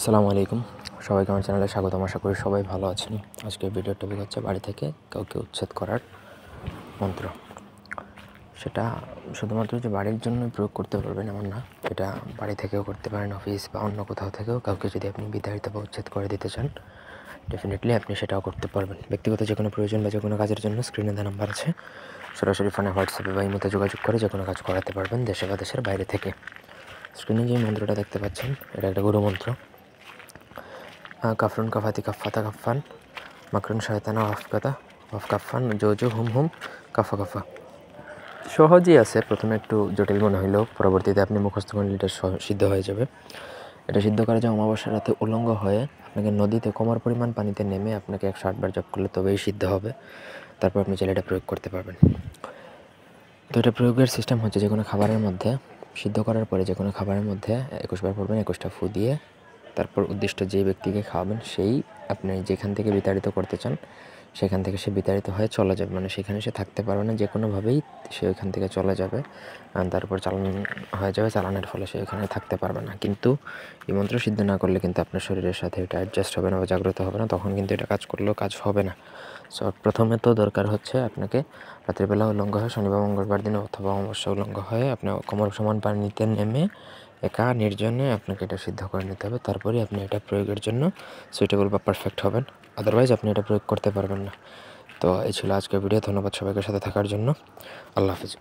আসসালামু আলাইকুম, সবাইকে আমার চ্যানেলে স্বাগতম। আশা করি সবাই ভালো আছেন। আজকের ভিডিওর টপিক হচ্ছে বাড়ি থেকে কাউকে উচ্ছেদ করার মন্ত্র। সেটা শুধুমাত্র যে বাড়ির জন্য প্রয়োগ করতে পারবেন এমন না, এটা বাড়ি থেকেও করতে পারেন, অফিস বা অন্য কোথাও থেকেও কাউকে যদি আপনি বিতাড়িত বা উচ্ছেদ করে দিতে চান, ডেফিনেটলি আপনি সেটাও করতে পারবেন। ব্যক্তিগত যে কোনো প্রয়োজন বা যে কোনো কাজের জন্য স্ক্রিনে দেওয়া নাম্বার আছে, সরাসরি ফোনে, হোয়াটসঅ্যাপে বা ইমোতে যোগাযোগ করে যে কোনো কাজ করাতে পারবেন দেশে বা দেশের বাইরে থেকে। স্ক্রিনে যে মন্ত্রটা দেখতে পাচ্ছেন এটা একটা গুরু মন্ত্র। কাফরুন কাফাতি কাফাতা কাফান মাকরুন শয়তানা ওয়াফকাতা ওয়াফ কাফান জো হুম হুম কাফা কাফা। সহজই আছে, প্রথমে একটু জটিল মনে হইলেও পরবর্তীতে আপনি মুখস্থ করলে এটা সিদ্ধ হয়ে যাবে। এটা সিদ্ধ করা যে অমাবস্যার রাতে উলঙ্গ হয়ে আপনাকে নদীতে কোমর পরিমাণ পানিতে নেমে আপনাকে 108 বার জপ করলে তবেই সিদ্ধ হবে। তারপর আপনি চাইলে এটা প্রয়োগ করতে পারবেন। তো এটা প্রয়োগের সিস্টেম হচ্ছে, যে কোনো খাবারের মধ্যে সিদ্ধ করার পরে যে কোনো খাবারের মধ্যে 21 বার পড়বেন, 21টা ফু দিয়ে তারপর উদ্দিষ্ট যে ব্যক্তিকে খাওয়াবেন সেই আপনি যেখান থেকে বিতাড়িত করতে চান সেখান থেকে সে বিতাড়িত হয়ে চলে যাবে, মানে সেখানে সে থাকতে পারবে না, যে কোনোভাবেই সে ওইখান থেকে চলে যাবে। তারপর চালান হয়ে যাবে, চালানের ফলে সে ওইখানে থাকতে পারবে না। কিন্তু এই মন্ত্র সিদ্ধ না করলে কিন্তু আপনার শরীরের সাথে এটা অ্যাডজাস্ট হবে না বা জাগ্রত হবে না, তখন কিন্তু এটা কাজ করলেও কাজ হবে না। সো প্রথমে তো দরকার হচ্ছে আপনাকে রাত্রিবেলা উলঙ্গ হয়ে, শনিবার মঙ্গলবার দিনে অথবা অমাবস্যা উলঙ্গ হয়ে আপনার কোমর সমান পানিতে নেমে একা নির্জনে আপনাকে এটা সিদ্ধ করে নিতে হবে। তারপরে আপনি এটা প্রয়োগের জন্য সুইটেবল বা পারফেক্ট হবেন, আদারওয়াইজ আপনি এটা প্রয়োগ করতে পারবেন না। তো এই ছিল আজকের ভিডিও। ধন্যবাদ সবাইকে সাথে থাকার জন্য। আল্লাহ হাফিজ।